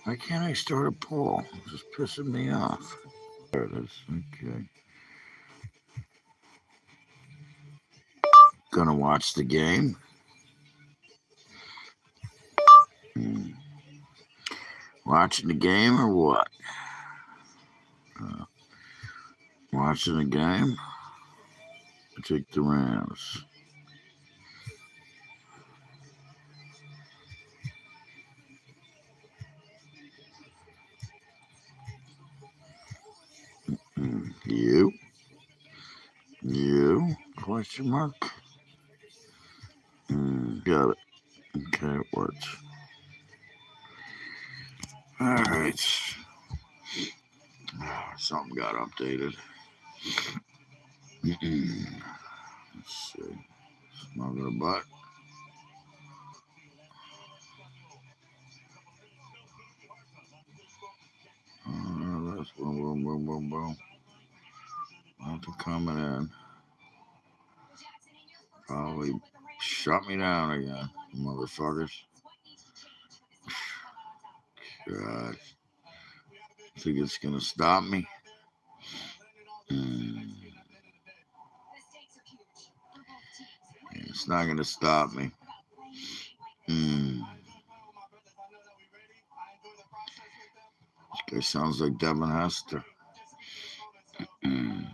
Why can't I start a poll? It's just pissing me off. There it is. Okay. Gonna watch the game. Hmm. Watching the game or what? Uh, Watching the game. I take the Rams. You? You? Question mark? Got it. Okay, it works. All right. Something got updated. Let's see. Smoke a butt. That's boom, boom, boom, boom, boom. Nothing coming in. Probably shut me down again, motherfuckers. God. Think it's gonna stop me? Mm. It's not gonna stop me. Mm. This guy sounds like Devin Hester. Mm.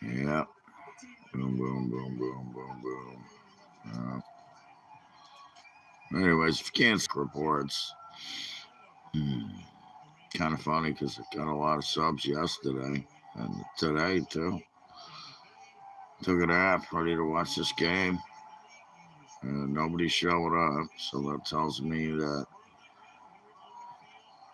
Yeah. Boom, boom, boom, boom, boom, boom. Anyways, if you can't reports, kind of funny because I got a lot of subs yesterday and today too. Took a nap, ready to watch this game, and nobody showed up. So that tells me that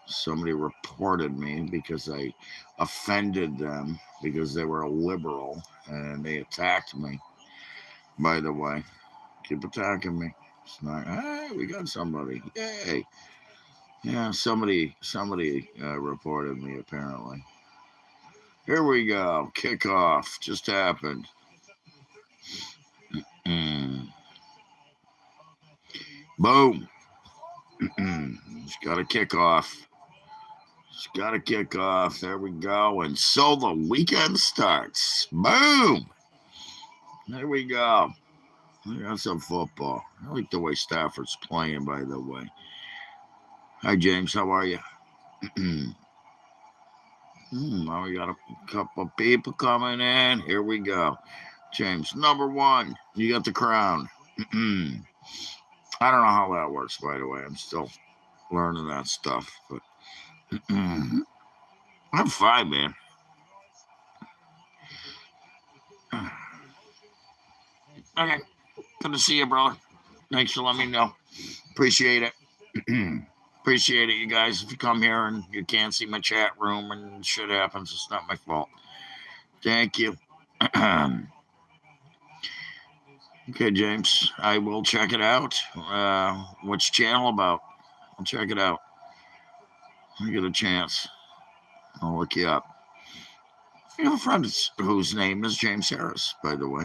somebody reported me because I offended them because they were a liberal and they attacked me. By the way, keep attacking me. It's not. Hey, we got somebody. Yay! Yeah, somebody reported me apparently. Here we go. Kickoff just happened. Mm. Boom. Just got a kickoff. Just got to kick off. There we go. And so the weekend starts. Boom. There we go. We got some football. I like the way Stafford's playing, by the way. Hi, James. How are you? Now we got a couple of people coming in. Here we go. James, number one. You got the crown. I don't know how that works, by the way. I'm still learning that stuff. But I'm fine, man. Okay. Good to see you, brother. Thanks for letting me know. Appreciate it. Appreciate it, you guys. If you come here and you can't see my chat room and shit happens, it's not my fault. Thank you. Okay, James, I will check it out. What's channel about? I'll check it out. I get a chance. I'll look you up. I have a friend whose name is James Harris, by the way.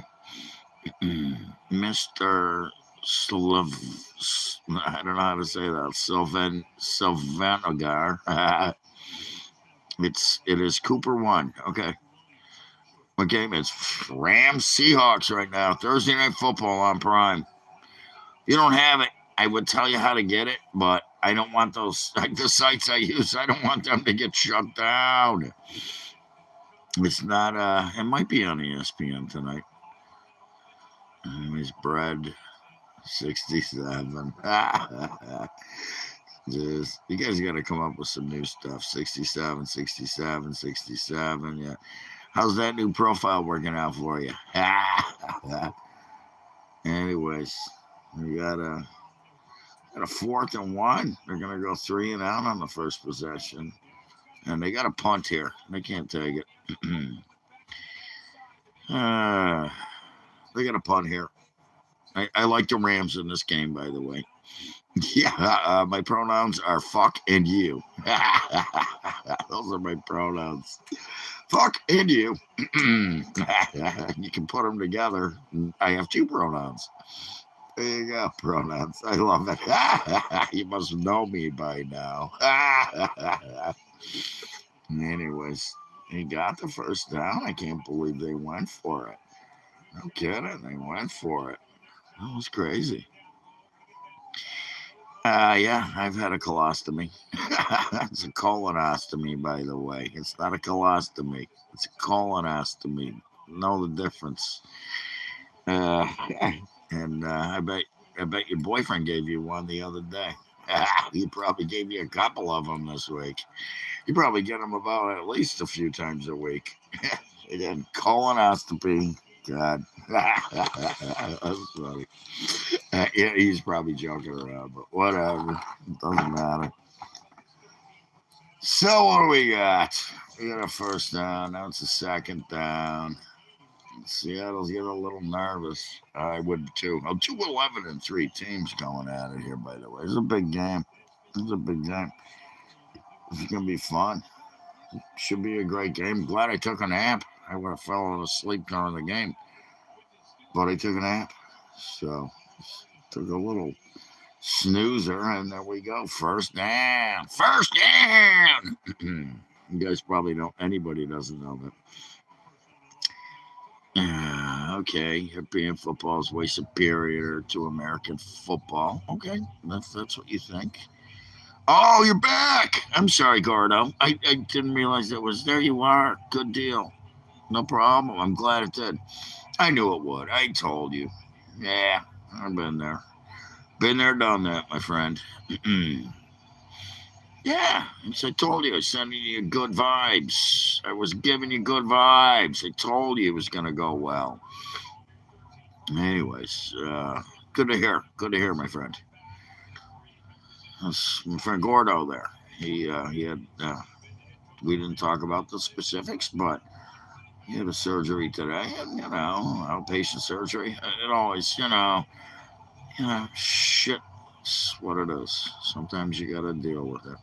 Mr. I don't know how to say that. Sylvanagar. It is Cooper 1. Okay. What game? It's Rams Seahawks right now. Thursday Night Football on Prime. If you don't have it, I would tell you how to get it, but I don't want those, like the sites I use, I don't want them to get shut down. It's not, it might be on ESPN tonight. Anyways, bread 67. Just, you guys got to come up with some new stuff. 67, 67, 67. Yeah. How's that new profile working out for you? Anyways, we got a 4th and 1. They're going to go 3 and out on the first possession. And they got a punt here. They can't take it. They got a punt here. I like the Rams in this game, by the way. Yeah, my pronouns are fuck and you. Those are my pronouns. Fuck and you. You can put them together. I have 2 pronouns. There you go, pronouns. I love it. You must know me by now. Anyways, he got the first down. I can't believe they went for it. No kidding, they went for it. That was crazy. Yeah, I've had a colostomy. It's a colonostomy, by the way. It's not a colostomy. It's a colonostomy. Know the difference. Uh, and I bet your boyfriend gave you one the other day. He probably gave you a couple of them this week. You probably get them about at least a few times a week. Again, colonoscopy. God, that's funny. Yeah, he's probably joking around, but whatever. It doesn't matter. So what do we got? We got a first down. Now it's a second down. Seattle's getting a little nervous. I would too. Oh, 2-11 and three teams going at it here, by the way. It's a big game. It's a big game. It's going to be fun. Should be a great game. Glad I took a nap. I would have fallen asleep during the game, but I took a nap. So, took a little snoozer, and there we go. First down. First down. You guys probably don't. Anybody doesn't know that. Okay, European football is way superior to American football. Okay, that's what you think. Oh, you're back. I'm sorry, Gordo. I didn't realize that was there. You are. Good deal. No problem. I'm glad it did. I knew it would. I told you. Yeah, I've been there. Been there, done that, my friend. Yeah, as I told you, I was sending you good vibes. I was giving you good vibes. I told you it was going to go well. Anyways, good to hear. Good to hear, my friend. That's my friend Gordo there. He had. We didn't talk about the specifics, but he had a surgery today, and outpatient surgery. It always, shit. It's what it is. Sometimes you got to deal with it.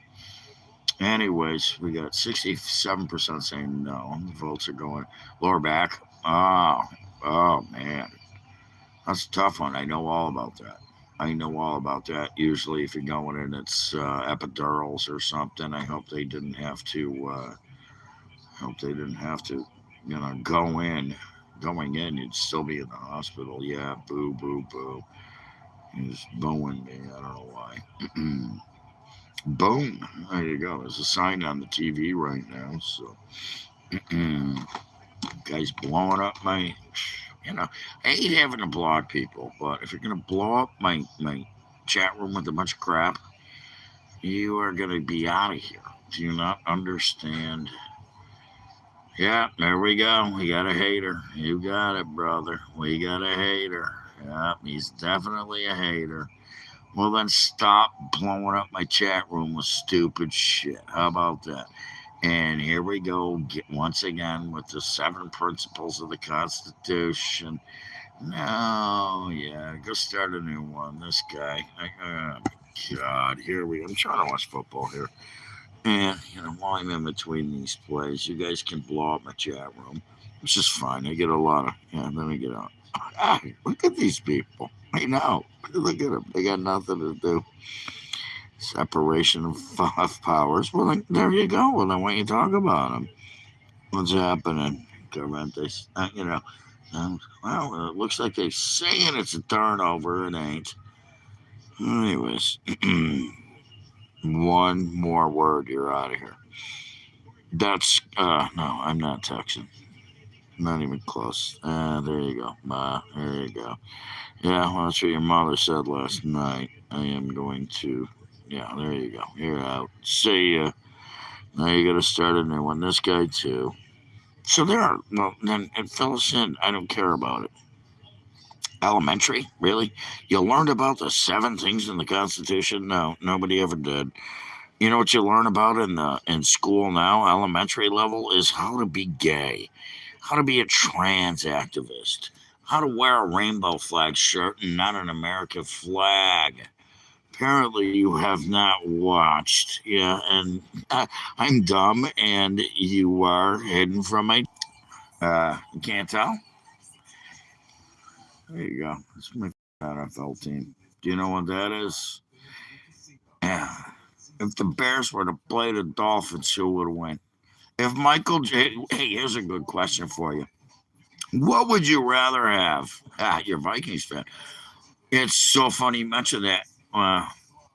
Anyways, we got 67% saying no. Votes are going lower back. Oh man, that's a tough one. I know all about that. I know all about that. Usually, if you're going in, it's epidurals or something. I hope they didn't have to. Hope they didn't have to. Go in. Going in, you'd still be in the hospital. Yeah, boo, boo, boo. He's booing me. I don't know why. Boom. There you go. There's a sign on the TV right now. So, guys blowing up my. I hate having to block people, but if you're gonna blow up my chat room with a bunch of crap, you are gonna be out of here. Do you not understand? Yeah, there we go. We got a hater. You got it, brother. We got a hater. Yeah, he's definitely a hater. Well, then stop blowing up my chat room with stupid shit. How about that? And here we go, once again with the seven principles of the Constitution. No, yeah, go start a new one. This guy. God, here we. I'm trying to watch football here, and while I'm in between these plays, you guys can blow up my chat room, which is fine. I get a lot of. Yeah, let me get out. Look at these people. I know. Look at them. They got nothing to do. Separation of powers. Well, then, there you go. Well, then why don't you talk about them? What's happening? Correntes. Well, it looks like they're saying it's a turnover. It ain't. Anyways, one more word. You're out of here. That's, no, I'm not texting. Not even close. There you go. There you go. Yeah, well, that's what your mother said last night. I am going to. Yeah, there you go. You're out. See ya. Now you got to start a new one. This guy, too. So there are. Well, then it fill us in. I don't care about it. Elementary? Really? You learned about the seven things in the Constitution? No, nobody ever did. You know what you learn about in school now, elementary level, is how to be gay, how to be a trans activist, how to wear a rainbow flag shirt and not an American flag. Apparently, you have not watched. Yeah, and I'm dumb, and you are hidden from my. You can't tell. There you go. That's my NFL team. Do you know what that is? Yeah. If the Bears were to play the Dolphins, who would win? If Michael J. Hey, here's a good question for you. What would you rather have? You're a Vikings fan. It's so funny you mentioned that.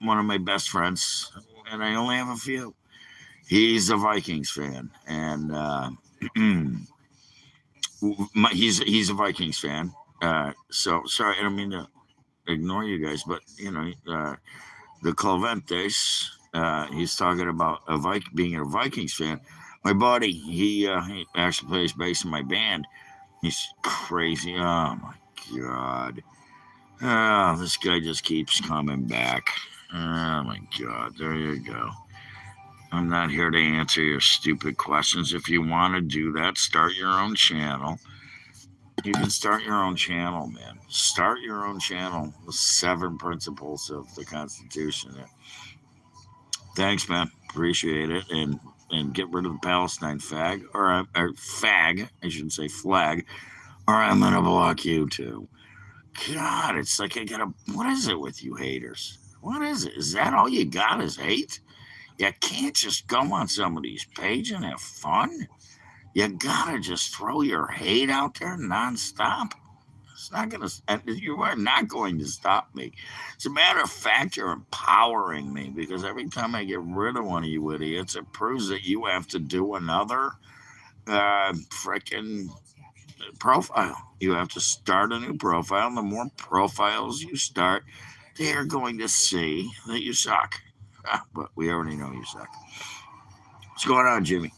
One of my best friends, and I only have a few. He's a Vikings fan, and he's a Vikings fan. So sorry, I don't mean to ignore you guys, but the Cleventes. He's talking about being a Vikings fan. My buddy, he actually plays bass in my band. He's crazy. Oh my god. Oh, this guy just keeps coming back. Oh my god. There you go. I'm not here to answer your stupid questions. If you want to do that, start your own channel. You can start your own channel, man. Start your own channel. The 7 principles of the Constitution. Thanks, man. Appreciate it. And get rid of the Palestine or fag. I should say flag, or I'm gonna block you too. God, it's like I gotta. What is it with you haters? What is it? Is that all you got? Is hate? You can't just go on somebody's page and have fun. You gotta just throw your hate out there nonstop. It's not gonna. You are not going to stop me. As a matter of fact, you're empowering me because every time I get rid of one of you idiots, it proves that you have to do another freaking profile. You have to start a new profile. And the more profiles you start, they are going to see that you suck. But we already know you suck. What's going on, Jimmy?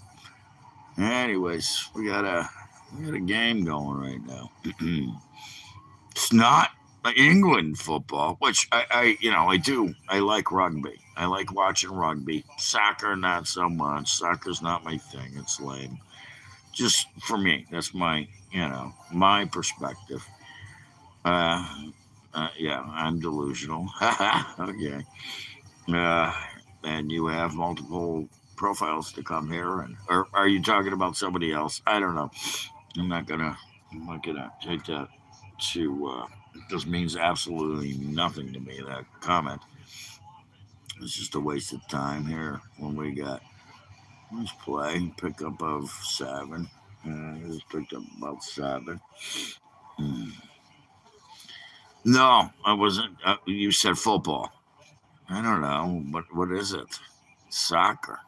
Anyways, we got a game going right now. It's not England football, which I do. I like rugby. I like watching rugby. Soccer, not so much. Soccer's not my thing. It's lame. Just for me, that's my perspective. Uh, yeah, I'm delusional. Okay. Uh, and you have multiple profiles to come here, or are you talking about somebody else? I don't know. I'm not gonna. I'm not gonna take that to. This means absolutely nothing to me. That comment. It's just a waste of time here when we got. Let's play pickup of 7. Just picked up about 7. Hmm. No, I wasn't. You said football. I don't know. What is it? Soccer.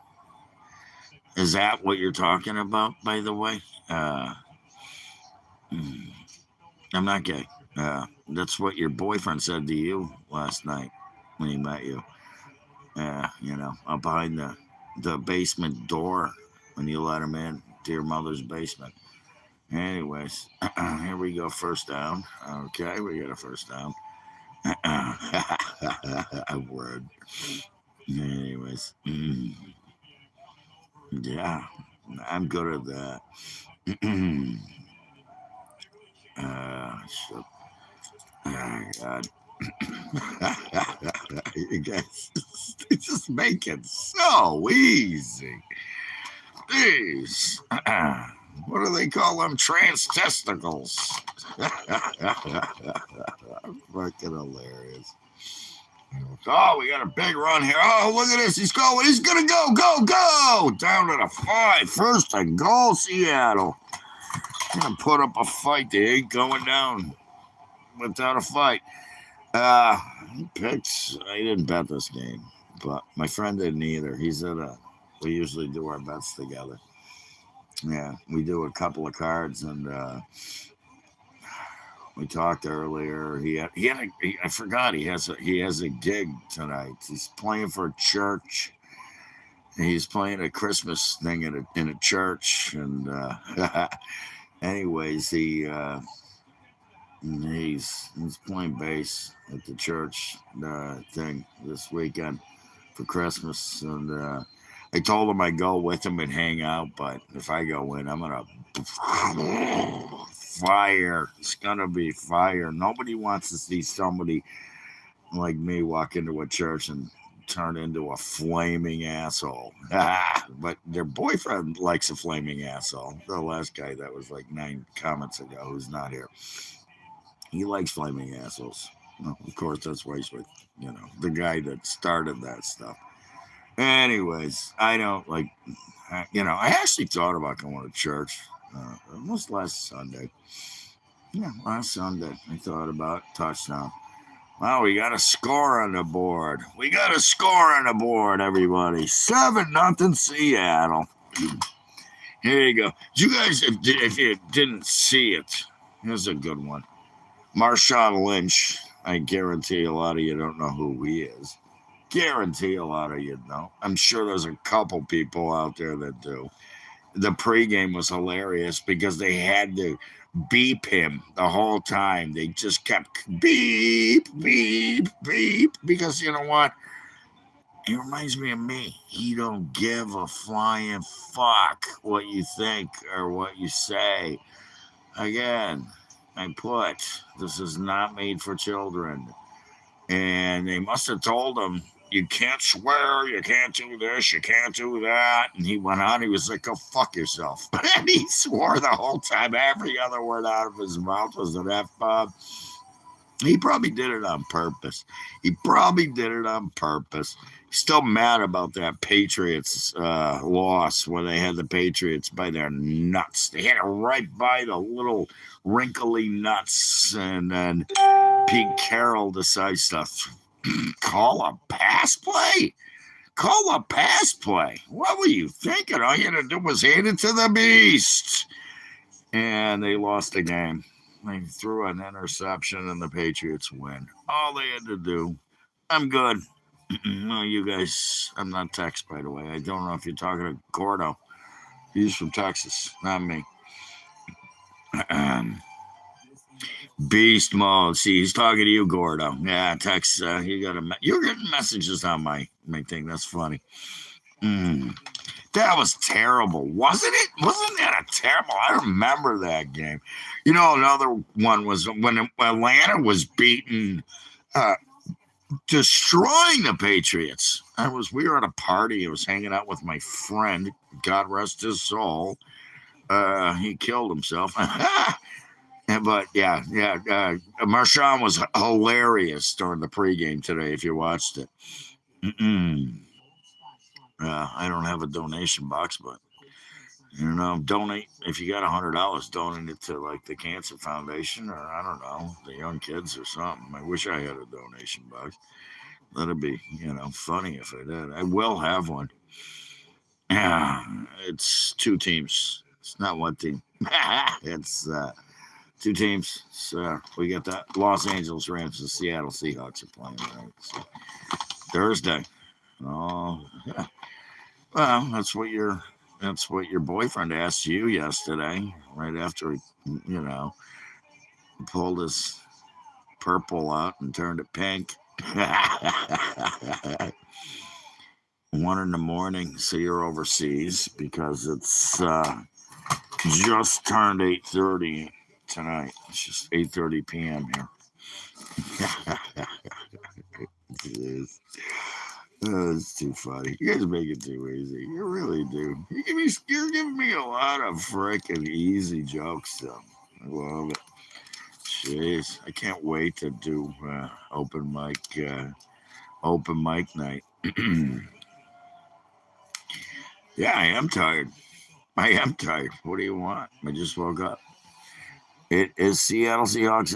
Is that what you're talking about, by the way? Hmm, I'm not gay. That's what your boyfriend said to you last night when he met you. Up behind the basement door when you let him in to your mother's basement. Anyways, here we go. First down. Okay, we got a first down. A word. Anyways, yeah, I'm good at that. So, oh God. You guys, it's just make it so easy. Jeez. What do they call them? Trans testicles. Fucking hilarious. Oh, we got a big run here. Oh, look at this. He's going. He's going to go. Down to the 5. First and goal, Seattle. Gonna put up a fight. They ain't going down without a fight. Picks. I didn't bet this game, but my friend didn't either. We usually do our bets together. Yeah, we do a couple of cards, and we talked earlier. I forgot he has a gig tonight. He's playing for a church. He's playing a Christmas thing in a church, and anyways, he's playing bass at the church thing this weekend for Christmas, and I told him I'd go with him and hang out, but if I go in, I'm gonna fire. It's gonna be fire. Nobody wants to see somebody like me walk into a church and turn into a flaming asshole. But their boyfriend likes a flaming asshole. The last guy that was like 9 comments ago who's not here. He likes flaming assholes. Well, of course, that's why he's with, the guy that started that stuff. Anyways, I don't like, I actually thought about going to church. Almost last Sunday. Yeah, last Sunday. I thought about touchdown. Well, we got a score on the board. We got a score on the board, everybody. 7-0 Seattle. Here you go. You guys, if you didn't see it, here's a good one. Marshawn Lynch. I guarantee a lot of you don't know who he is. Guarantee a lot of you don't. I'm sure there's a couple people out there that do. The pregame was hilarious because they had to beep him the whole time. They just kept beep, beep, beep. Because you know what? He reminds me of me. He don't give a flying fuck what you think or what you say. Again, I put, this is not made for children. And they must have told him, you can't swear, you can't do this, you can't do that. And he went on, he was like, go fuck yourself. And he swore the whole time. Every other word out of his mouth was an F-bomb. He probably did it on purpose. He's still mad about that Patriots loss when they had the Patriots by their nuts. They had it right by the little wrinkly nuts. And then Pete Carroll decides to call a pass play. What were you thinking? All you had to do was hand it to the beast. And they lost the game. They threw an interception and the Patriots win. All they had to do. I'm good. No, you guys, I'm not Tex, by the way. I don't know if you're talking to Gordo. He's from Texas, not me. Beast mode. See, he's talking to you, Gordo. Yeah, Tex, you're getting messages on my thing. That's funny. That was terrible, wasn't it? Wasn't that a terrible? I remember that game. Another one was when Atlanta was beaten, destroying the Patriots. We were at a party. I was hanging out with my friend. God rest his soul. He killed himself. But yeah. Marshawn was hilarious during the pregame today. If you watched it. I don't have a donation box, but donate if you got $100. Donate it to like the Cancer Foundation, or I don't know, the young kids or something. I wish I had a donation box. That'd be funny if I did. I will have one. Yeah, it's 2 teams. It's not one team. It's 2 teams. So we got that Los Angeles Rams and Seattle Seahawks are playing tonight. So Thursday. Oh, yeah. Well, that's what your boyfriend asked you yesterday, right after he, pulled his purple out and turned it pink. 1 a.m, so you're overseas because it's just turned 8:30 tonight. It's just 8:30 p.m. here. It's too funny. You guys make it too easy. You really do. You're giving me a lot of freaking easy jokes, though. I love it. Jeez, I can't wait to do open mic night. Yeah, I am tired. What do you want? I just woke up. It is Seattle Seahawks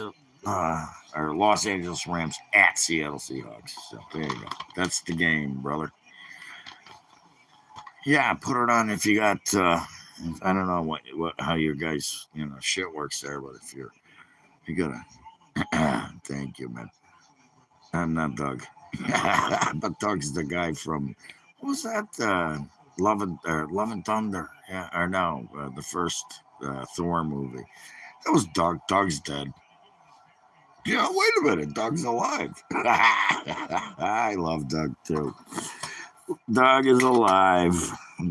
or Los Angeles Rams at Seattle Seahawks. So there you go. That's the game, brother. Yeah, put it on if you got. I don't know how your guys shit works there, but if you gotta. Thank you, man. I'm not Doug, but Doug's the guy from what was that? Love and Thunder. Yeah, or no, the first Thor movie. That was Doug. Doug's dead. Wait a minute. Doug's alive. I love Doug too. Doug is alive.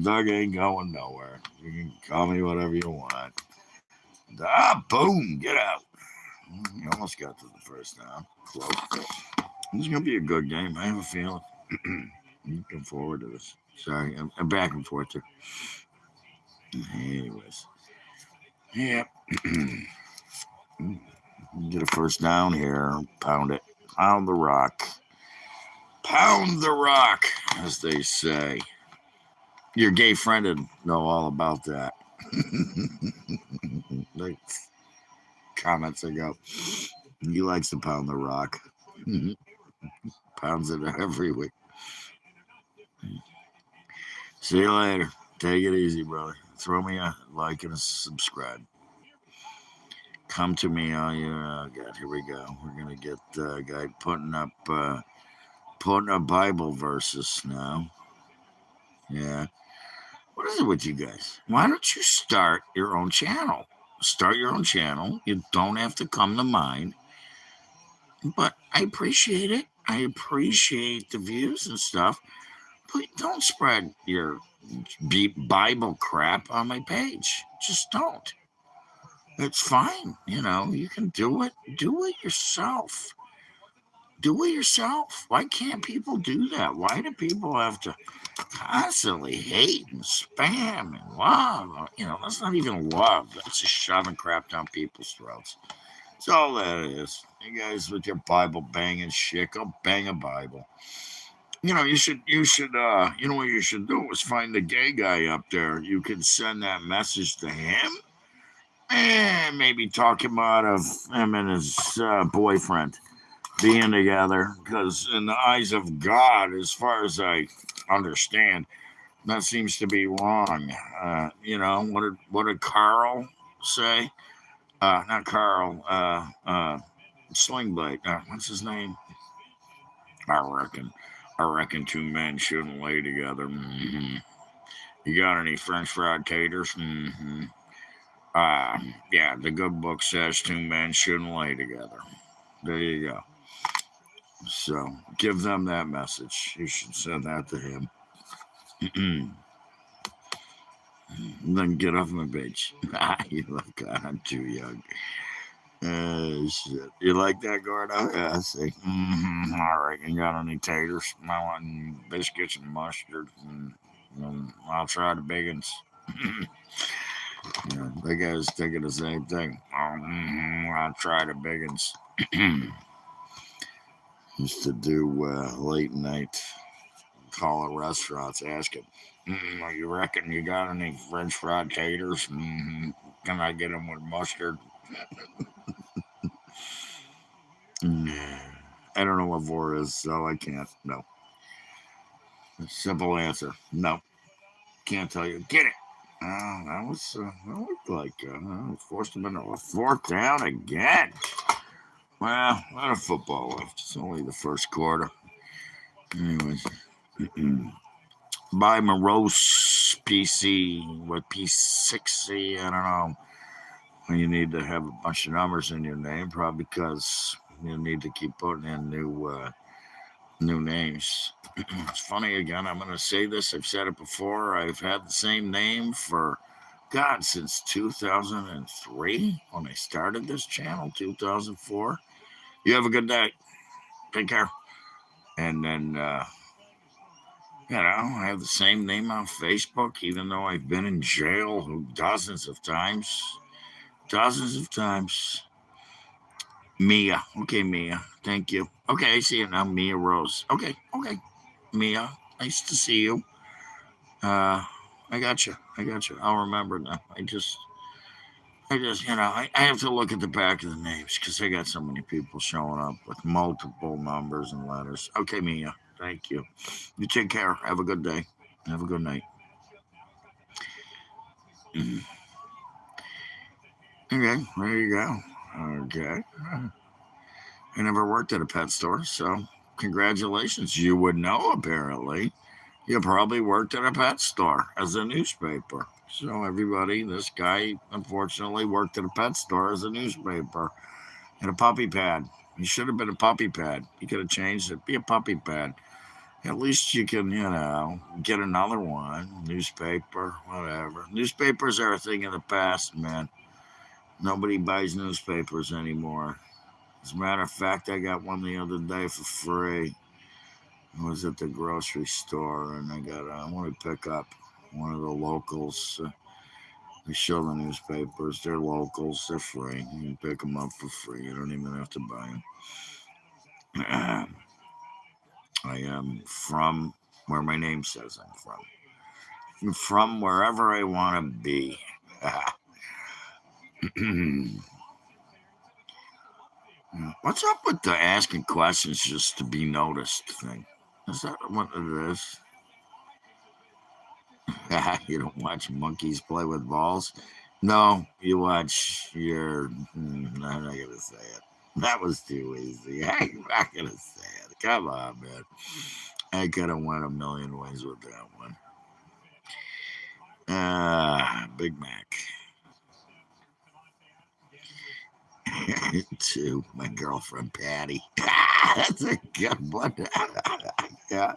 Doug ain't going nowhere. You can call me whatever you want. Boom. Get out. You almost got to the first down. Close. This is going to be a good game. I have a feeling. Looking forward to this. Sorry, I'm back and forth here. Anyways. Yep. Get a first down here. Pound it. Pound the rock. Pound the rock, as they say. Your gay friend would know all about that. Like comments I go, he likes to pound the rock. Pounds it every week. See you later. Take it easy, brother. Throw me a like and a subscribe. Come to me, all you. Oh God, here we go. We're gonna get the guy putting up Bible verses now. Yeah. What is it with you guys? Why don't you start your own channel? Start your own channel. You don't have to come to mine. But I appreciate it. I appreciate the views and stuff. But don't spread your Bible crap on my page. Just don't. It's fine. You can do it. Do it yourself. Do it yourself. Why can't people do that? Why do people have to constantly hate and spam and love? That's not even love. That's just shoving crap down people's throats. That's all that is. You guys with your Bible banging shit, go bang a Bible. You know what you should do is find the gay guy up there. You can send that message to him and maybe talk him out of him and his boyfriend being together. Because in the eyes of God, as far as I understand, that seems to be wrong. What did Carl say? Not Carl. Sling Blade. What's his name? I reckon two men shouldn't lay together. Mm-hmm. You got any French fried taters? Mm-hmm. Yeah, the good book says two men shouldn't lay together. There you go. So give them that message. You should send that to him. Then get off my page. You look, I'm too young. Shit. You like that, Gordo? Yeah, I see. Mm-hmm. All right, you got any taters? I want biscuits and mustard. And I'll try the big ones. Yeah, that guy's thinking the same thing. I'll try the big ones. Used to do late night call at restaurants, asking, you reckon you got any French fried taters? Can I get them with mustard? I don't know what vor is, so I can't. No. Simple answer. No. Can't tell you. Get it. That looked like forced them into a fourth down again. Well, not a football left. It's only the first quarter. Anyways. Buy Morose PC with P60. I don't know. You need to have a bunch of numbers in your name, probably because you need to keep putting in new names. It's funny again. I'm going to say this. I've said it before. I've had the same name for God since 2003 when I started this channel. 2004. You have a good day. Take care. And then I have the same name on Facebook, even though I've been in jail dozens of times. Dozens of times. Mia. Okay, Mia. Thank you. Okay, I see it now. Mia Rose. Okay. Mia, nice to see you. I got you. I'll remember now. I have to look at the back of the names because I got so many people showing up with multiple numbers and letters. Okay, Mia. Thank you. You take care. Have a good day. Have a good night. Okay, there you go. Okay. I never worked at a pet store, so congratulations. You would know, apparently. You probably worked at a pet store as a newspaper. So, everybody, this guy unfortunately worked at a pet store as a newspaper and a puppy pad. He should have been a puppy pad. He could have changed it. Be a puppy pad. At least you can, get another one. Newspaper, whatever. Newspapers are a thing of the past, man. Nobody buys newspapers anymore. As a matter of fact, I got one the other day for free. I was at the grocery store and I want to pick up one of the locals. They show the newspapers. They're locals. They're free. You can pick them up for free. You don't even have to buy them. I am from where my name says I'm from. I'm from wherever I want to be. What's up with the asking questions just to be noticed thing? Is that what it is? You don't watch monkeys play with balls? No, you watch your. I'm not gonna say it. That was too easy. I'm not gonna say it. Come on, man. I could have went a million ways with that one. Big Mac. To my girlfriend Patty. That's a good one. Yeah.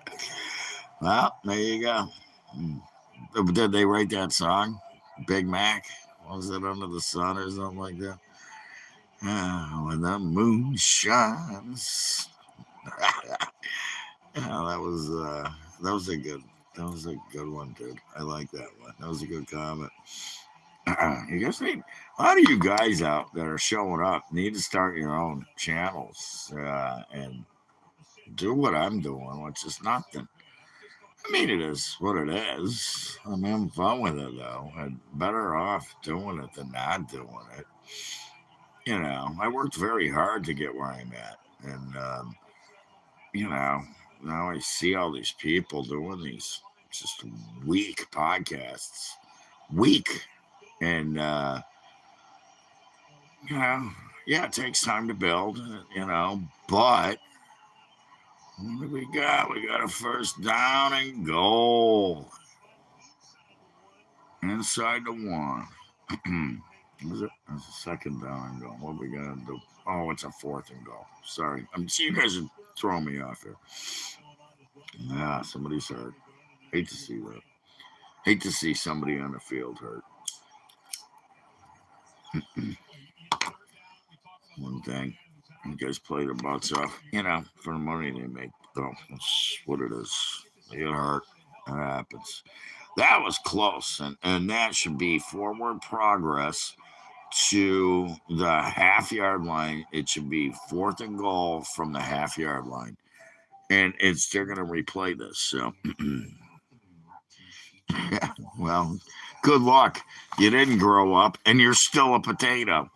Well, there you go. Mm. Did they write that song? Big Mac? Was it Under the Sun or something like that? When the moon shines. Yeah, that was a good one, dude. I like that one. That was a good comment. You guys need a lot of you guys out that are showing up need to start your own channels and do what I'm doing, which is nothing. I mean, it is what it is. I'm having fun with it though, and better off doing it than not doing it. I worked very hard to get where I'm at, and you know, now I see all these people doing these just weak podcasts, weak, and you know, yeah, it takes time to build, but what do we got? We got a first down and goal inside the one. Is it? That's a second down and goal. What are we gonna do? Oh, it's a fourth and goal. Sorry, see you guys are throwing me off here. Yeah, somebody's hurt. Hate to see that. Hate to see somebody on the field hurt. One thing. You guys play the butts off, for the money they make, though. That's what it is. They get hurt. That happens. That was close, and that should be forward progress to the half yard line. It should be fourth and goal from the half yard line. And they're going to replay this. So, well, good luck. You didn't grow up, and you're still a potato.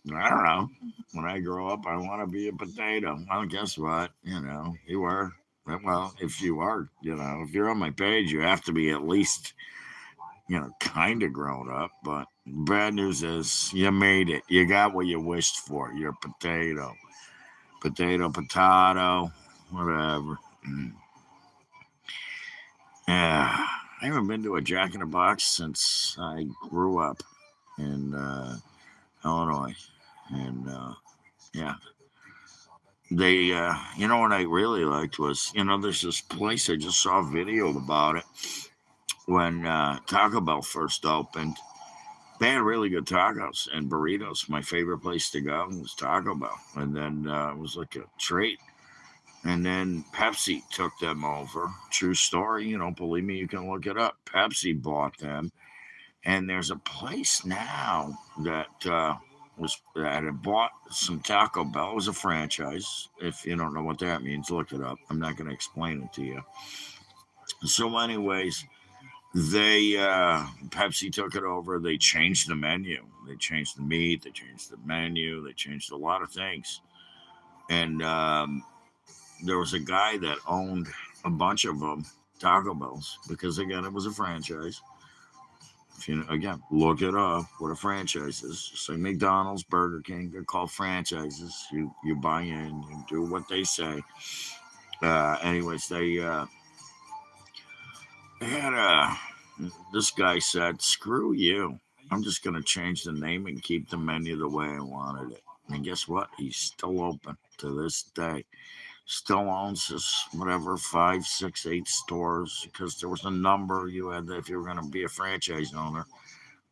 I don't know. When I grow up, I want to be a potato. Well, guess what? You are. Well, if you are, if you're on my page, you have to be at least, kind of grown up. But bad news is you made it. You got what you wished for. You're a potato. Potato, whatever. Yeah. I haven't been to a Jack in the Box since I grew up in Illinois. And yeah, what I really liked was, there's this place I just saw a video about it when Taco Bell first opened. They had really good tacos and burritos. My favorite place to go was Taco Bell. And then it was like a treat. And then Pepsi took them over. True story. You don't believe me? You can look it up. Pepsi bought them. And there's a place now that had bought some Taco Bell. It was a franchise. If you don't know what that means, look it up. I'm not going to explain it to you. So, anyways, they Pepsi took it over. They changed the menu. They changed the meat. They changed the menu. They changed a lot of things. And there was a guy that owned a bunch of them, Taco Bells, because again, it was a franchise. If again, look it up. What a franchise is. Just like McDonald's, Burger King, they're called franchises. You buy in, you do what they say. Anyways, they had this guy said, "Screw you. I'm just going to change the name and keep the menu the way I wanted it." And guess what? He's still open to this day. Still owns his whatever 5, 6, 8 stores because there was a number you had that if you were going to be a franchise owner.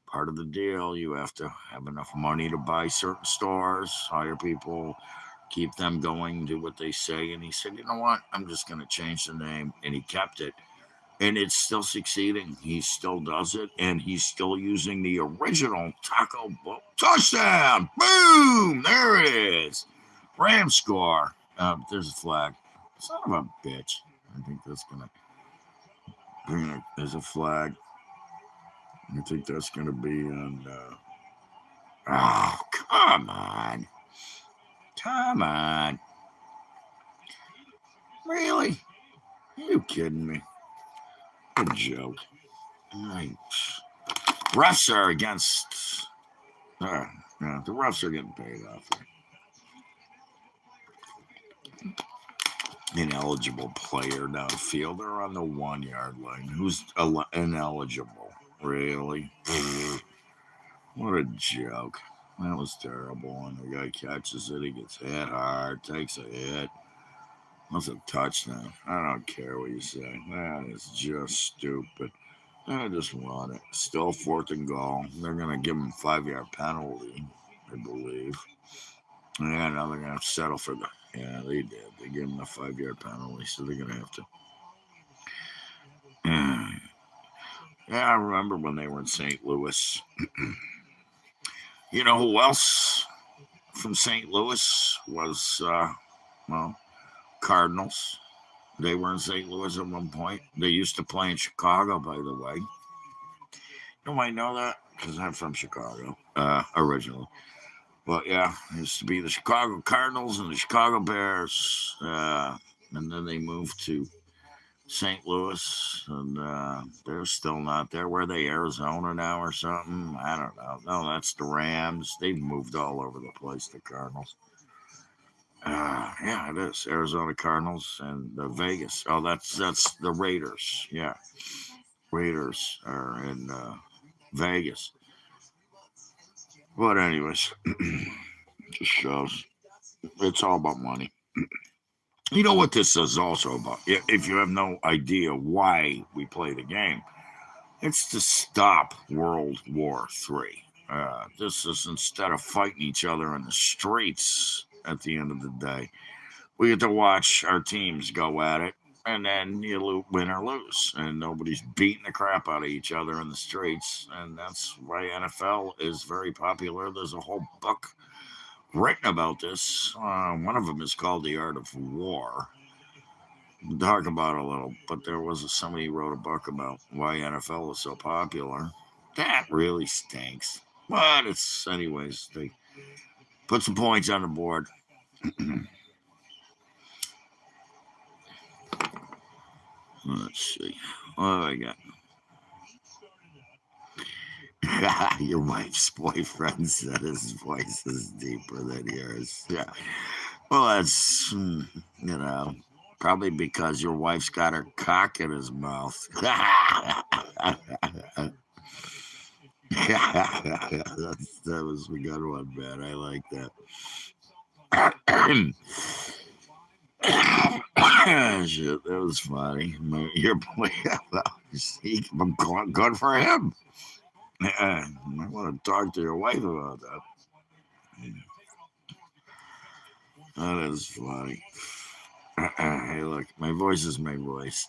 Part of the deal, you have to have enough money to buy certain stores, hire people, keep them going, do what they say. And he said, "You know what? I'm just going to change the name," and he kept it. and it's still succeeding. He still does it, and he's still using the original Taco Bell touchdown. Boom! There it is. Rams score. There's a flag. Son of a bitch. I think that's gonna bring it. There's a flag. I think that's gonna be on. Oh, come on. Come on. Really? Are you kidding me? A joke. Right. Refs are against. Yeah, the refs are getting paid off. Ineligible player downfielder on the 1 yard line. Who's ineligible? Really? What a joke. That was terrible. And the guy catches it, he gets hit hard, takes a hit. That's a touchdown. I don't care what you say. That is just stupid. I just run it. Still 4th and goal. They're going to give him a 5 yard penalty, I believe. Yeah, now they're going to settle for the. Yeah, they did. They gave him a 5 yard penalty, so they're going to have to. Yeah, I remember when they were in St. Louis. You know who else from St. Louis was, well, Cardinals. They were in St. Louis at one point. They used to play in Chicago, by the way. You might know that because I'm from Chicago originally. But yeah, it used to be the Chicago Cardinals and the Chicago Bears. And then they moved to St. Louis, and they're still not there. Where are they, Arizona now or something? I don't know. No, that's the Rams. They've moved all over the place, the Cardinals. Yeah, it is. Arizona Cardinals and the Vegas. Oh, that's the Raiders. Yeah, Raiders are in Vegas. But anyways, just shows it's all about money. You know what this is also about? If you have no idea why we play the game, it's to stop World War III. This is instead of fighting each other in the streets at the end of the day, we get to watch our teams go at it, and then you win or lose, and nobody's beating the crap out of each other in the streets, and that's why NFL is very popular. There's a whole book written about this. One of them is called The Art of War. We'll talk about it a little, but there was somebody wrote a book about why NFL is so popular. That really stinks. But it's, anyways, they put some points on the board. Let's see. What do I got? Your wife's boyfriend said his voice is deeper than yours. Yeah. Well, that's, probably because your wife's got her cock in his mouth. That was a good one, man. I like that. Shit, that was funny. Your boy, good for him. I want to talk to your wife about that. That is funny. Hey, look, my voice is my voice.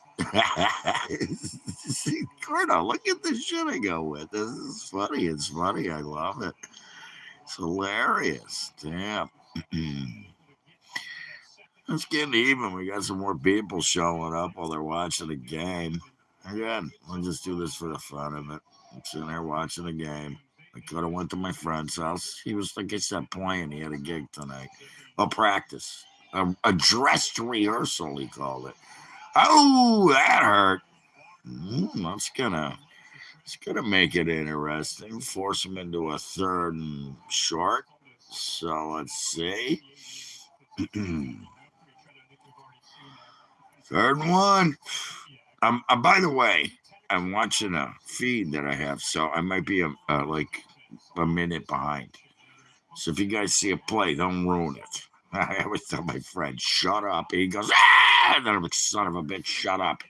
See, Cordo, look at the shit I go with. This is funny. It's funny. I love it. It's hilarious. Damn. It's getting even. We got some more people showing up while they're watching the game. Again, we'll just do this for the fun of it. I'm sitting there watching the game. I could have went to my friend's house. He was, like I said, playing. He had a gig tonight. A practice. A dress rehearsal, he called it. Oh, that hurt. It's gonna make it interesting. Force him into a 3rd and short. So let's see. 3rd and 1. By the way, I'm watching a feed that I have, so I might be like a minute behind. So if you guys see a play, don't ruin it. I always tell my friend, shut up. He goes, ah! And then I'm like, son of a bitch, shut up.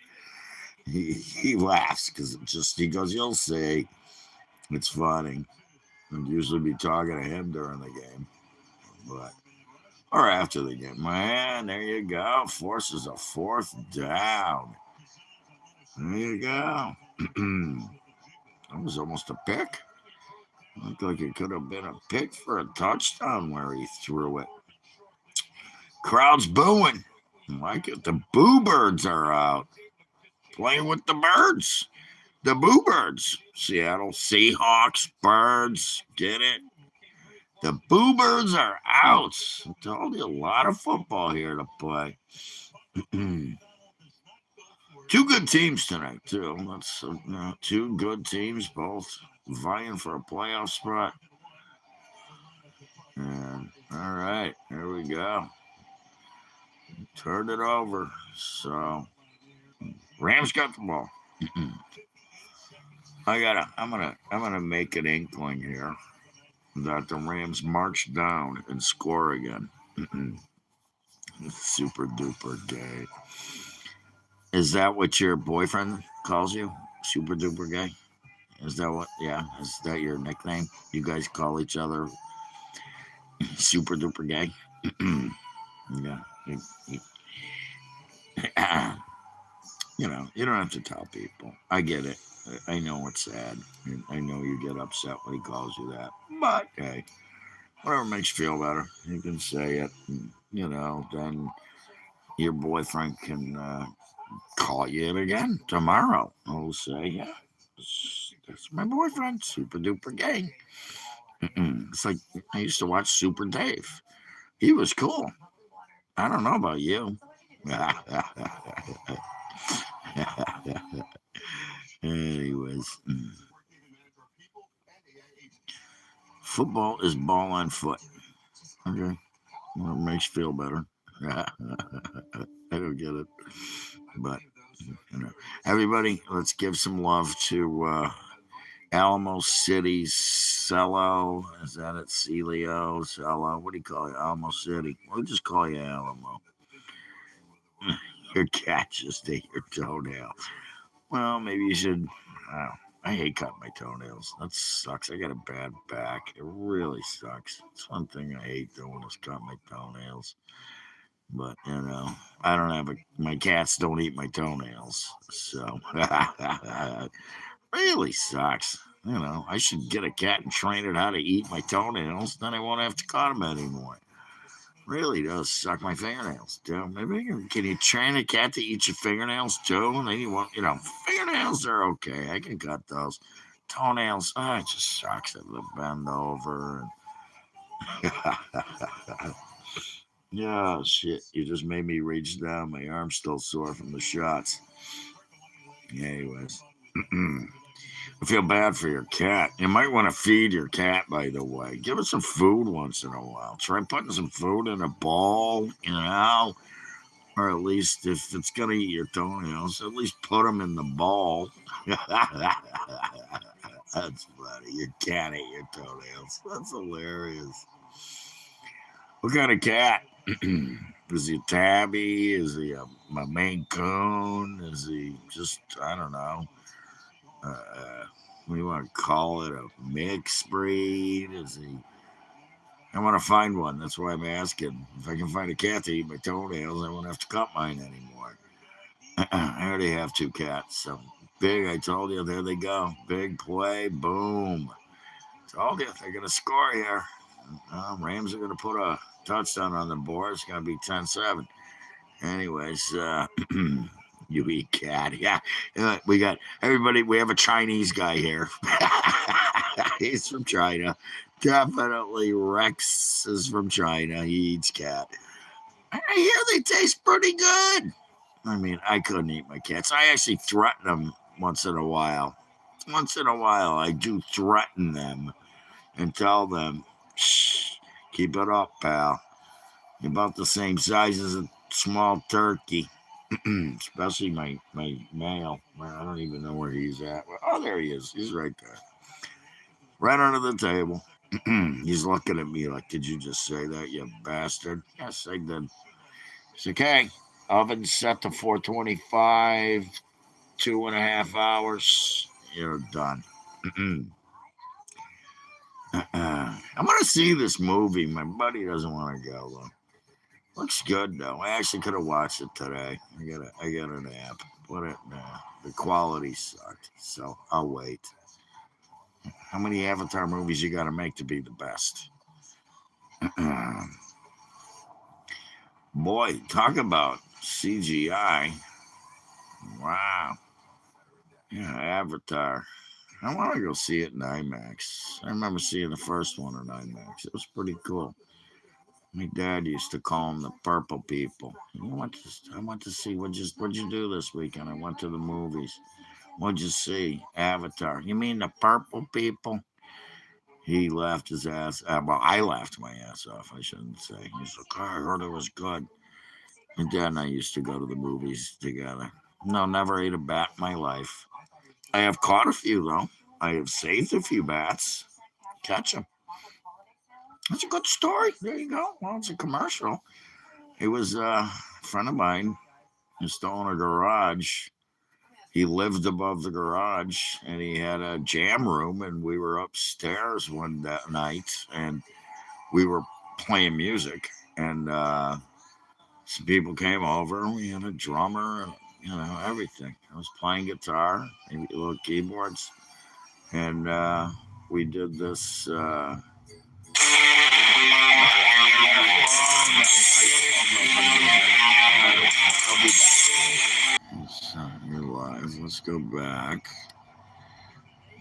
He laughs because he goes, you'll see. It's funny. I'd usually be talking to him during the game. Or after the game. Man, there you go. Forces a 4th down. There you go. That was almost a pick. Looked like it could have been a pick for a touchdown where he threw it. Crowd's booing. Like it. The Boo Birds are out. Playing with the birds. The Boo Birds. Seattle Seahawks, birds. Get it? The Boo Birds are out. I told you, a lot of football here to play. Two good teams tonight, too. That's two good teams, both vying for a playoff spot. And all right, here we go. Turn it over. So Rams got the ball. I'm gonna make an inkling here that the Rams march down and score again. Super duper gay. Is that what your boyfriend calls you? Super duper gay? Is that what? Yeah. Is that your nickname? You guys call each other super duper gay? Yeah. You don't have to tell people. I get it. I know it's sad. I know you get upset when he calls you that. But hey, whatever makes you feel better, you can say it. Then your boyfriend can call you it again tomorrow. I'll say, yeah, that's my boyfriend, super duper gay. It's like I used to watch Super Dave. He was cool. I don't know about you. Anyways, football is ball on foot. Okay, well, it makes you feel better. I don't get it, but everybody, let's give some love to Alamo City, Cello. Is that it? Celio, Cello. What do you call it? Alamo City. We'll just call you Alamo. Your cat just ate your toenail. Well, maybe you should. I hate cutting my toenails. That sucks. I got a bad back. It really sucks. It's one thing I hate doing is cut my toenails. But I don't have my cats don't eat my toenails, so really sucks. I should get a cat and train it how to eat my toenails. Then I won't have to cut them anymore. Really does suck my fingernails too. Maybe can you train a cat to eat your fingernails too? And then you want, fingernails are okay. I can cut those. Toenails, it just sucks. I have to bend over. Yeah, shit. You just made me reach down. My arm's still sore from the shots. Anyways. I feel bad for your cat. You might want to feed your cat, by the way. Give it some food once in a while. Try putting some food in a bowl, or at least if it's going to eat your toenails, at least put them in the bowl. That's funny. Your cat ate your toenails. That's hilarious. What kind of cat? Is he a tabby? Is he a Maine Coon? Is he just, I don't know. What do you want to call it? A mixed breed? Is he? I want to find one. That's why I'm asking. If I can find a cat to eat my toenails, I won't have to cut mine anymore. I already have two cats. So big, I told you, there they go. Big play, boom. Told you, they're going to score here. Rams are going to put a touchdown on the board. It's going to be 10-7. Anyways, you eat cat. Yeah. We got everybody. We have a Chinese guy here. He's from China. Definitely Rex is from China. He eats cat. I hear they taste pretty good. I mean, I couldn't eat my cats. I actually threaten them once in a while. Once in a while, I do threaten them and tell them, shh, keep it up, pal. You're about the same size as a small turkey. Especially my male. I don't even know where he's at. Oh, there he is. He's right there. Right under the table. He's looking at me like, did you just say that, you bastard? Yes, I did. It's okay. Oven set to 425, 2.5 hours. You're done. I'm going to see this movie. My buddy doesn't want to go, though. Looks good, though. I actually could have watched it today. I got an app. But the quality sucked. So I'll wait. How many Avatar movies you got to make to be the best? Boy, talk about CGI. Wow. Yeah, Avatar. I want to go see it in IMAX. I remember seeing the first one in IMAX. It was pretty cool. My dad used to call them the purple people. I went to see what'd you do this weekend? I went to the movies. What'd you see? Avatar. You mean the purple people? He laughed his ass. Well, I laughed my ass off. I shouldn't say. He's like, "Oh, I heard it was good." My dad and I used to go to the movies together. No, never ate a bat in my life. I have caught a few though. I have saved a few bats. Catch them. That's a good story. There you go. Well, it's a commercial. It was a friend of mine who stole in a garage. He lived above the garage and he had a jam room, and we were upstairs one that night and we were playing music, and some people came over and we had a drummer and everything. I was playing guitar, maybe little keyboards, and we did this. I'll be back. You're live. Let's go back.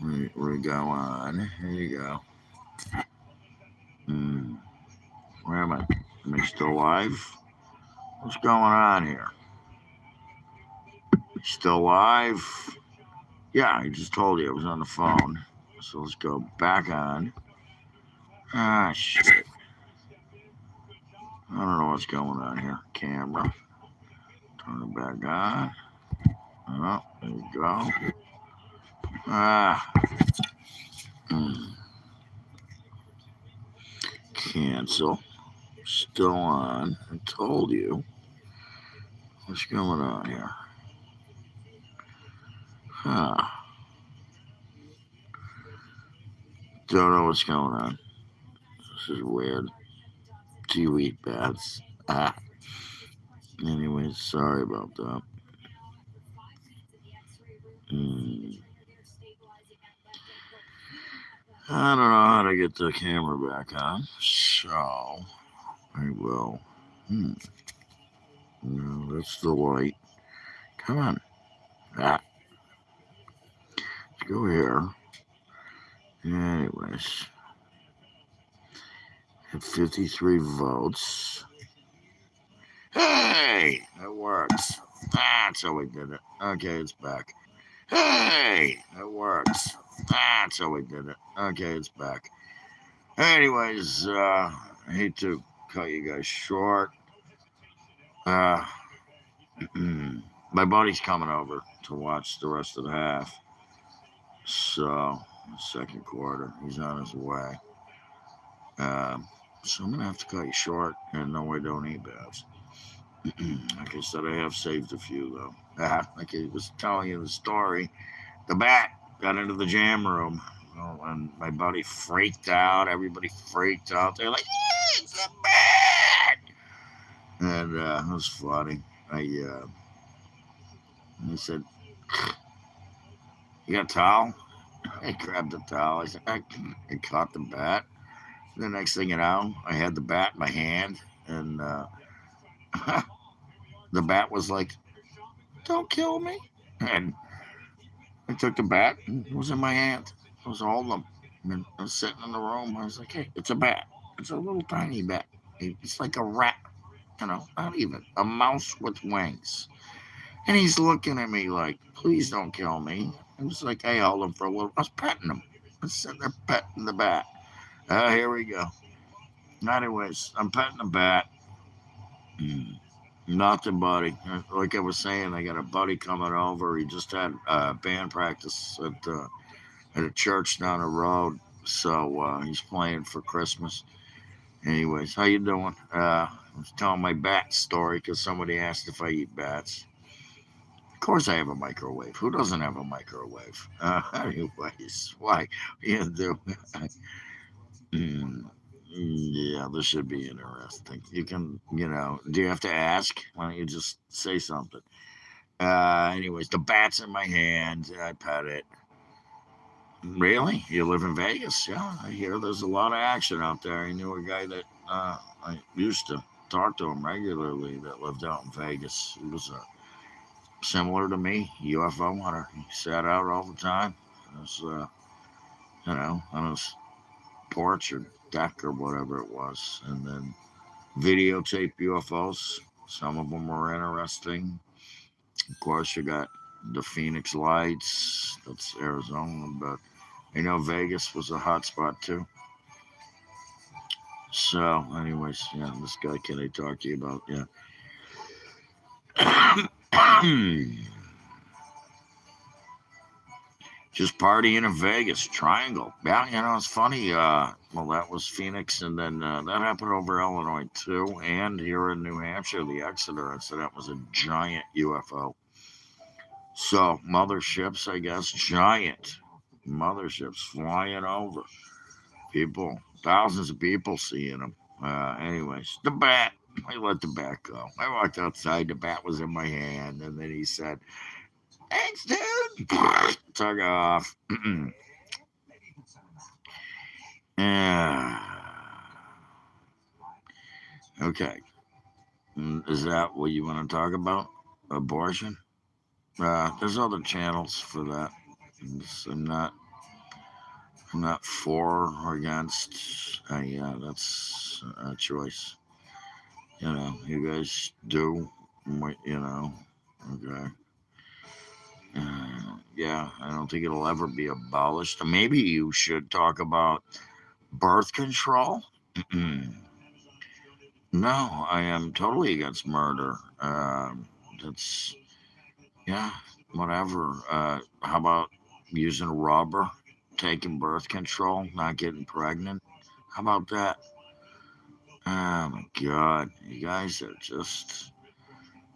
We go on. Here you go. Hmm. Where am I? Am I still live? What's going on here? Still live? Yeah, I just told you I was on the phone. So let's go back on. Ah, shit. I don't know what's going on here. Camera. Turn it back on. Oh, there you go. Ah. Mm. Cancel. Still on. I told you. What's going on here? Huh. Don't know what's going on. This is weird. Do you eat bats? Ah. Anyways, sorry about that. Mm. I don't know how to get the camera back on, so I will. Hmm. No, that's the light. Come on. Ah, let's go here. Anyways, at 53 votes. Hey, that works. That's how we did it. Okay, it's back. Hey, that works. That's how we did it. Okay, it's back. Anyways, I hate to cut you guys short. Uh, my buddy's coming over to watch the rest of the half. So, second quarter, he's on his way. Um, so I'm gonna have to cut you short, and no, I don't eat bats. Like I said, I have saved a few though. Like I was telling you the story, the bat got into the jam room, and my buddy freaked out. Everybody freaked out. They're like, "Yeah, it's a bat!" And it was funny. I said, "You got a towel?" I grabbed the towel. I said, I caught the bat. The next thing you know, I had the bat in my hand, and the bat was like, "Don't kill me." And I took the bat, and it was in my hand. I was holding them. And I was sitting in the room. I was like, "Hey, it's a bat. It's a little tiny bat. It's like a rat, not even a mouse with wings." And he's looking at me like, "Please don't kill me." It was like I held him for a little. I was petting him. I was sitting there petting the bat. Here we go. Anyways, I'm petting the bat. Mm. Nothing, buddy. Like I was saying, I got a buddy coming over. He just had band practice at a church down the road, so he's playing for Christmas. Anyways, how you doing? I was telling my bat story because somebody asked if I eat bats. Of course, I have a microwave. Who doesn't have a microwave? Anyways, why? You do. Mm, yeah, this should be interesting. You can, do you have to ask? Why don't you just say something? Anyways, the bat's in my hand. I pet it. Really? You live in Vegas? Yeah, I hear there's a lot of action out there. I knew a guy that I used to talk to him regularly that lived out in Vegas. He was similar to me, UFO hunter. He sat out all the time. It was, on his porch or deck or whatever it was, and then videotape UFOs. Some of them were interesting. Of course, you got the Phoenix Lights. That's Arizona, but I know Vegas was a hot spot too. So, anyways, yeah, this guy can I talk to you about? Yeah. Just partying in Vegas, Triangle. Yeah, it's funny. Well, that was Phoenix, and then that happened over Illinois too, and here in New Hampshire, the Exeter incident was a giant UFO. So motherships, I guess, giant motherships flying over. People, thousands of people seeing them. Anyways, the bat. I let the bat go. I walked outside. The bat was in my hand, and then he said, "Thanks, dude." Took off. Yeah. Okay. Is that what you want to talk about? Abortion? There's other channels for that. I'm not. I'm not for or against. Yeah, that's a choice. You guys do. Okay. Yeah, I don't think it'll ever be abolished. Maybe you should talk about birth control. No, I am totally against murder. That's yeah, whatever. How about using rubber, taking birth control, not getting pregnant? How about that? Oh my God, you guys are just.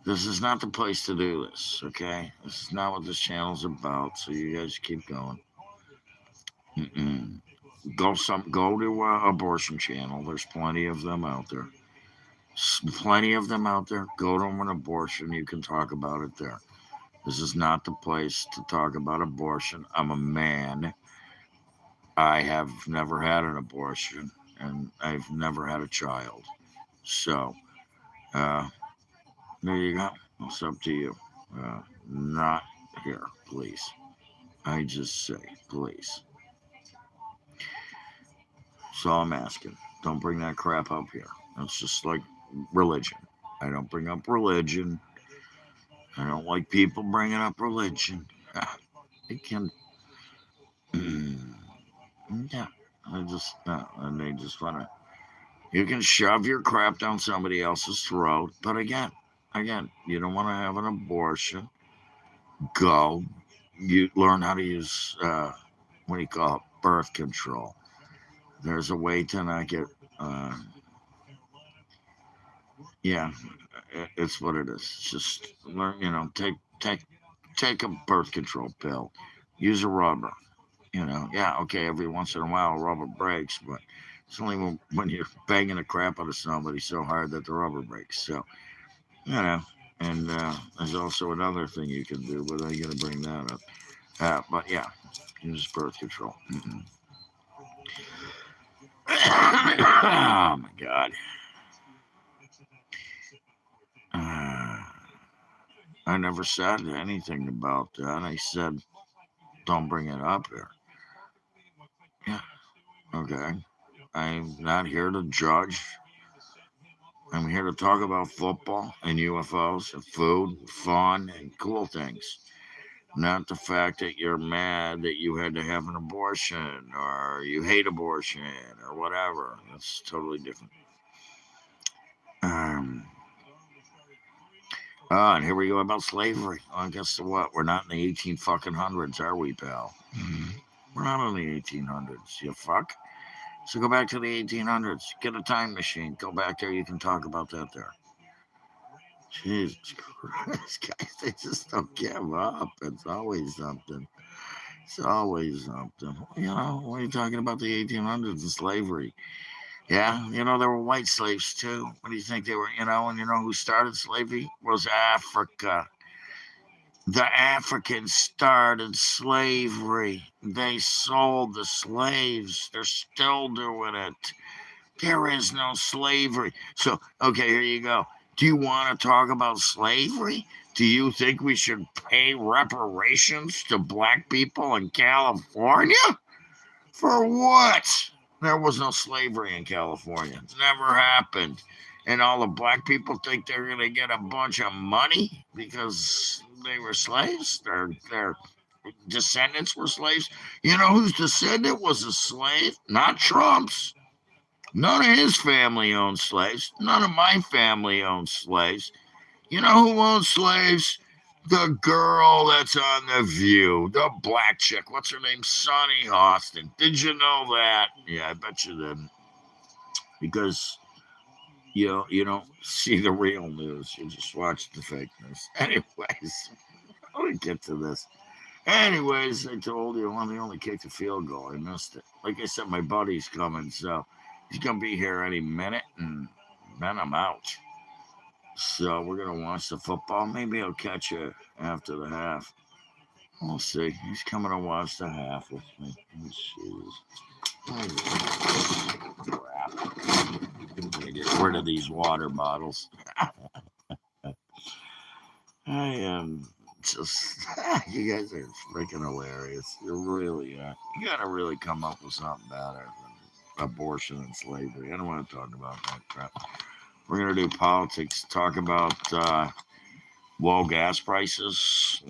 This is not the place to do this, okay? This is not what this channel's about. So you guys keep going. Mm-mm. Go to abortion channel. There's plenty of them out there. Plenty of them out there. Go to an abortion. You can talk about it there. This is not the place to talk about abortion. I'm a man. I have never had an abortion, and I've never had a child. So, uh, there you go. It's up to you. Not here, please. I just say, please. So I'm asking. Don't bring that crap up here. It's just like religion. I don't bring up religion. I don't like people bringing up religion. They can. Yeah. I just, no. And they just want to. You can shove your crap down somebody else's throat. But again, you don't want to have an abortion. Go. You learn how to use, what do you call it? Birth control. There's a way to not get, uh, yeah, it's what it is. Just learn, take a birth control pill. Use a rubber. Yeah, okay. Every once in a while, a rubber breaks, but it's only when you're banging the crap out of somebody so hard that the rubber breaks. So you know, and there's also another thing you can do, but I'm going to bring that up. But yeah, use birth control. Oh my God. Uh, I never said anything about that. I said, don't bring it up here. Yeah, okay. I'm not here to judge. I'm here to talk about football and UFOs and food, and fun, and cool things. Not the fact that you're mad that you had to have an abortion or you hate abortion or whatever. That's totally different. Um, and here we go about slavery. Well, guess what? We're not in the 18 fucking hundreds, are we, pal? We're not in the 1800s, you fuck. So go back to the 1800s. Get a time machine. Go back there. You can talk about that there. Jesus Christ, guys, they just don't give up. It's always something. It's always something. What are you talking about the 1800s and slavery? Yeah, there were white slaves too. What do you think they were, and you know who started slavery? Was Africa. The Africans started slavery. They sold the slaves. They're still doing it. There is no slavery. So, okay, here you go. Do you want to talk about slavery? Do you think we should pay reparations to black people in California? For what? There was no slavery in California. It never happened. And all the black people think they're going to get a bunch of money because they were slaves. Their descendants were slaves. You know whose descendant was a slave? Not Trump's. None of his family owned slaves. None of my family owned slaves. You know who owns slaves? The girl that's on The View, the black chick. What's her name? Sonny Austin. Did you know that? Yeah, I bet you didn't. Because you don't see the real news. You just watch the fake news. Anyways, let me get to this. Anyways, I told you they only kicked a field goal. I missed it. Like I said, my buddy's coming, so he's gonna be here any minute, and then I'm out. So we're gonna watch the football. Maybe I'll catch you after the half. We'll see. He's coming to watch the half with me. Jeez. Crap. I'm gonna get rid of these water bottles. I am just you guys are freaking hilarious. You really are. You gotta really come up with something better than abortion and slavery. I don't want to talk about that crap. We're gonna do politics, talk about low gas prices,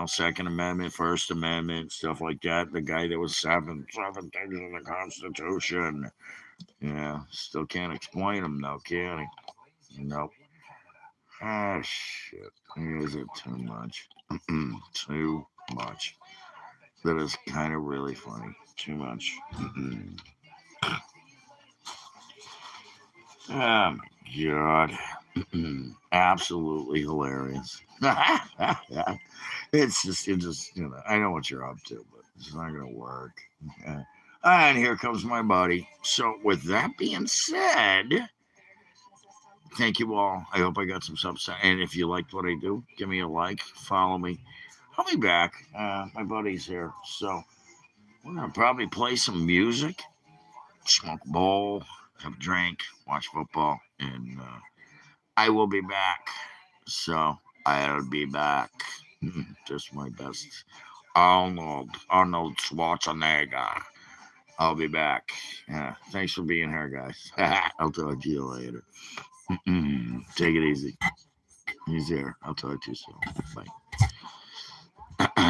Second Amendment, First Amendment, stuff like that. The guy that was seven things in the Constitution. Yeah, still can't explain them though, can he? Nope. Ah, shit. You guys are too much. Too much. That is kind of really funny. Too much. Oh my god. Absolutely hilarious. It's just, I know what you're up to, but it's not going to work. Yeah. And here comes my buddy. So, with that being said, thank you all. I hope I got some subs. And if you liked what I do, give me a like, follow me. I'll be back. My buddy's here. So, we're going to probably play some music, smoke a bowl, have a drink, watch football, and I will be back. So I'll be back. Just my best. Arnold Schwarzenegger. I'll be back. Yeah. Thanks for being here, guys. I'll talk to you later. Take it easy. He's here. I'll talk to you soon. Bye.